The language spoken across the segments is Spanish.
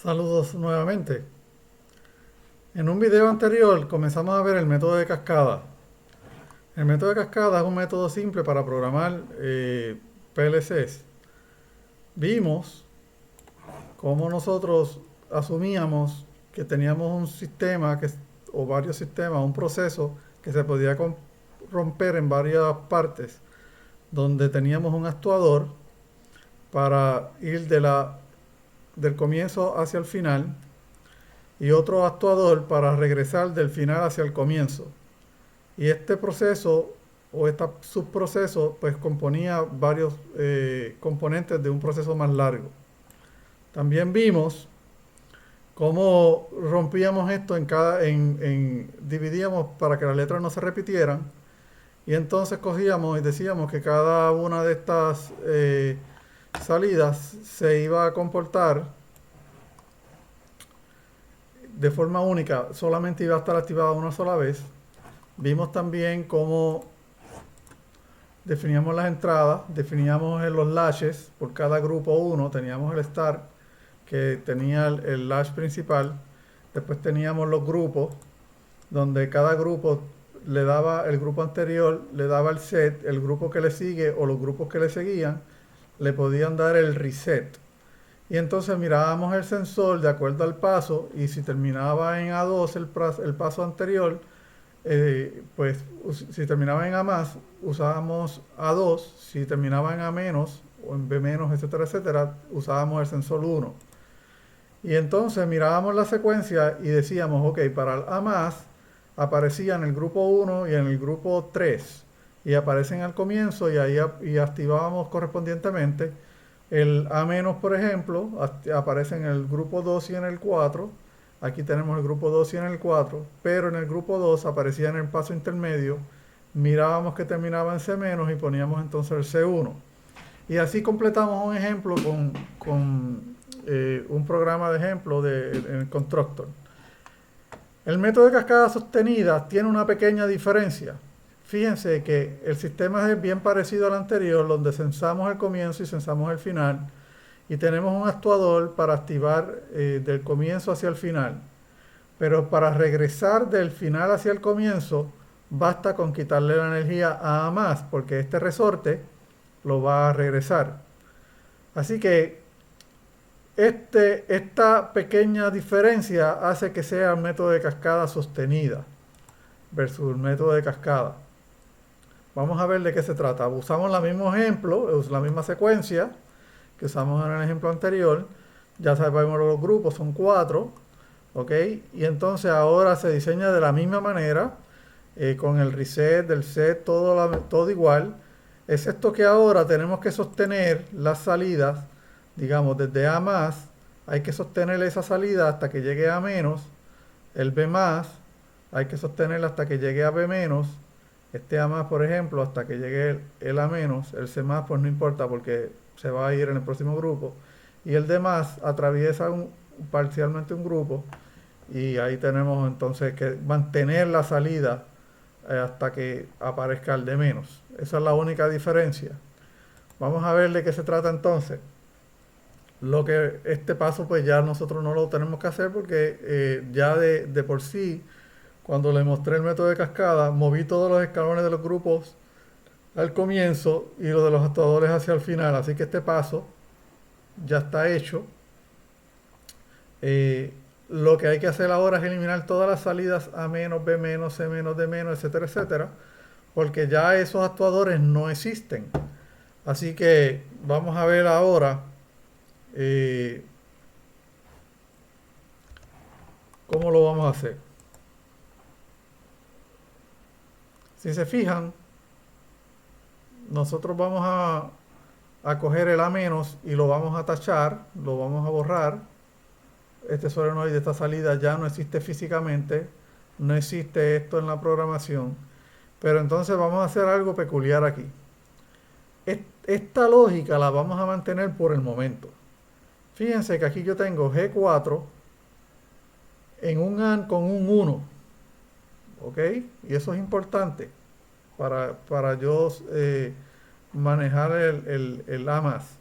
Saludos nuevamente. En un video anterior comenzamos a ver el método de cascada. El método de cascada es un método simple para programar PLCs. Vimos cómo nosotros asumíamos que teníamos un sistema o varios sistemas, un proceso que se podía romper en varias partes, donde teníamos un actuador para ir del comienzo hacia el final y otro actuador para regresar del final hacia el comienzo. Y este proceso o este subproceso pues componía varios componentes de un proceso más largo. También vimos cómo rompíamos esto dividíamos para que las letras no se repitieran y entonces cogíamos y decíamos que cada una de estas salidas se iba a comportar de forma única, solamente iba a estar activada una sola vez. Vimos también cómo definíamos las entradas, definíamos los latches por cada grupo 1, teníamos el start que tenía el latch principal, después teníamos los grupos, donde cada grupo le daba, el grupo anterior le daba el set, el grupo que le sigue o los grupos que le seguían le podían dar el reset. Y entonces mirábamos el sensor de acuerdo al paso y si terminaba en A2 el paso anterior, pues si terminaba en A más, usábamos A2, si terminaba en A menos o en B menos, etcétera, etcétera, usábamos el sensor 1. Y entonces mirábamos la secuencia y decíamos, ok, para el A más aparecía en el grupo 1 y en el grupo 3 y aparecen al comienzo y ahí y activábamos correspondientemente. El A menos, por ejemplo, aparece en el grupo 2 y en el 4. Aquí tenemos el grupo 2 y en el 4, pero en el grupo 2 aparecía en el paso intermedio, mirábamos que terminaba en C menos y poníamos entonces el C1. Y así completamos un ejemplo con un programa de ejemplo en el constructor. El método de cascada sostenida tiene una pequeña diferencia. Fíjense que el sistema es bien parecido al anterior, donde censamos el comienzo y censamos el final. Y tenemos un actuador para activar del comienzo hacia el final. Pero para regresar del final hacia el comienzo, basta con quitarle la energía a A más, porque este resorte lo va a regresar. Así que esta pequeña diferencia hace que sea el método de cascada sostenida versus el método de cascada. Vamos a ver de qué se trata. Usamos el mismo ejemplo, la misma secuencia que usamos en el ejemplo anterior. Ya sabemos los grupos, son 4. ¿Ok? Y entonces ahora se diseña de la misma manera, con el reset, del set, todo igual. Excepto que ahora tenemos que sostener las salidas, digamos, desde A más, hay que sostener esa salida hasta que llegue a menos. El B más, hay que sostenerla hasta que llegue a B menos. Este A más, por ejemplo, hasta que llegue el A menos. El C más, pues no importa porque se va a ir en el próximo grupo. Y el D más atraviesa parcialmente un grupo. Y ahí tenemos entonces que mantener la salida hasta que aparezca el de menos. Esa es la única diferencia. Vamos a ver de qué se trata entonces. Este paso pues ya nosotros no lo tenemos que hacer porque ya de por sí, cuando le mostré el método de cascada, moví todos los escalones de los grupos al comienzo y los de los actuadores hacia el final. Así que este paso ya está hecho. Lo que hay que hacer ahora es eliminar todas las salidas A menos, B menos, C menos, D menos, etcétera, etcétera, porque ya esos actuadores no existen. Así que vamos a ver ahora eh, cómo lo vamos a hacer. Si se fijan, nosotros vamos a coger el A menos y lo vamos a tachar, lo vamos a borrar. Este solenoide, esta salida ya no existe físicamente, no existe esto en la programación. Pero entonces vamos a hacer algo peculiar aquí. Esta lógica la vamos a mantener por el momento. Fíjense que aquí yo tengo G4 en un AND con un 1. ¿Ok? Y eso es importante para yo manejar el A más.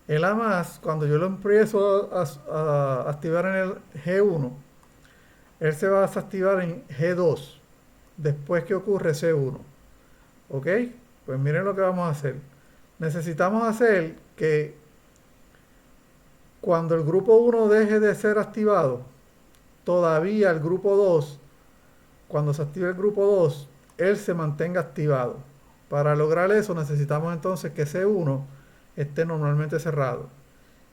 El A más, cuando yo lo empiezo a activar en el G1, él se va a desactivar en G2, después que ocurre C1. ¿Ok? Pues miren lo que vamos a hacer. Necesitamos hacer que cuando el grupo 1 deje de ser activado, todavía el grupo 2, cuando se active el grupo 2, él se mantenga activado. Para lograr eso necesitamos entonces que C1 esté normalmente cerrado.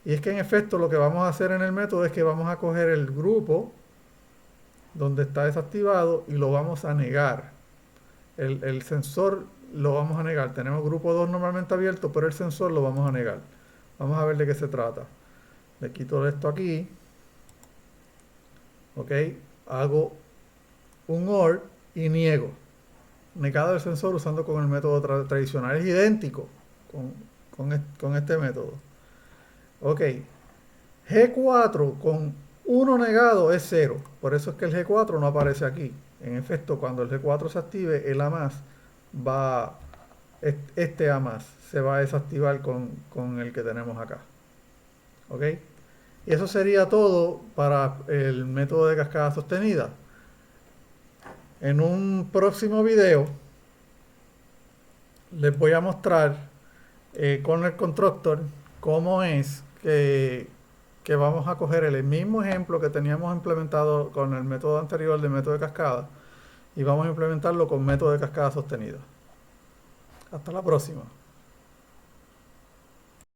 Y es que en efecto lo que vamos a hacer en el método es que vamos a coger el grupo donde está desactivado y lo vamos a negar. El sensor lo vamos a negar. Tenemos grupo 2 normalmente abierto, pero el sensor lo vamos a negar. Vamos a ver de qué se trata. Le quito esto aquí. Ok. Hago un OR y niego. Negado el sensor usando con el método tradicional. Es idéntico con este método. Ok. G4 con 1 negado es 0. Por eso es que el G4 no aparece aquí. En efecto, cuando el G4 se active, el A más va, este A más se va a desactivar con el que tenemos acá. ¿Ok? Y eso sería todo para el método de cascada sostenida. En un próximo video les voy a mostrar con el constructor cómo es que vamos a coger el mismo ejemplo que teníamos implementado con el método anterior del método de cascada y vamos a implementarlo con método de cascada sostenida. Hasta la próxima.